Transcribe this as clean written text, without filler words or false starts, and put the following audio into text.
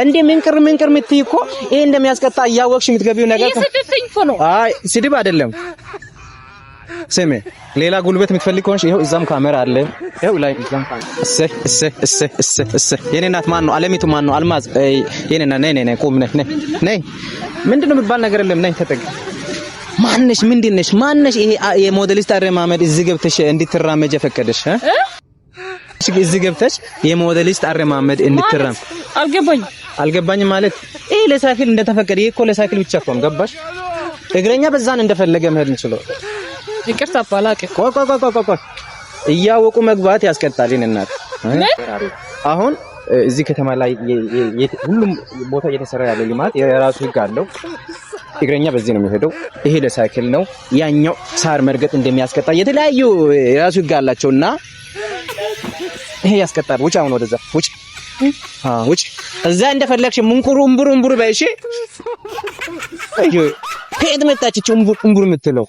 እንዴ ምንቅር ምትይ እኮ ይሄ እንደሚያስቀጣ ያወቅሽ የምትገቢው ነገር ነው። አይ ስድብ አይደለም። ስሜ ሌላ ጉልበት የምትፈልግ ከሆነሽ ይሄው እዛም ካሜራ አለ። ይሄው ላይ እዛም እሰ የኔ እናት ማን ነው? አለሚቱ ማን ነው? አልማዝ የኔ እናት ነይ ቆም ነይ ምንድነው የሚባል ነገር የለም። ነይ ተጠግ ማነሽ? ምንድነሽ? ማነሽ? ይሄ የሞዴሊስት አረማመድ እዚህ ገብተሽ እንድትራመጅ ፈቀደሽ? እዚህ ገብተሽ የሞዴሊስት አረማመድ እንድትራመድ አልገባኝም ማለት ይሄ ለሳይክል እንደተፈቀደ ይሄ እኮ ለሳይክል ብቻ እኮ ገባሽ? እግረኛ በዛን እንደፈለገ መሄድ እንችላለን። ይቅርታ ባላቀ ቆይ እያወቁ መግባት ያስቀጣል። እናት አሁን እዚህ ከተማ ላይ ሁሉም ቦታ እየተሰራ ያለ ልማት የራሱ ህግ አለው። እግረኛ በዚህ ነው የሚሄደው። ይሄ ለሳይክል ነው። ያኛው ሳር መርገጥ እንደሚያስቀጣ የተለያዩ የራሱ ህግ አላቸውና ይሄ ያስቀጣል። ውጭ አሁን ወደዛ ውጭ ውጭ እዛ እንደፈለግሽ ሙንቁሩምቡሩምቡሩ በእሺ። ከየት መጣች እምቡር የምትለው?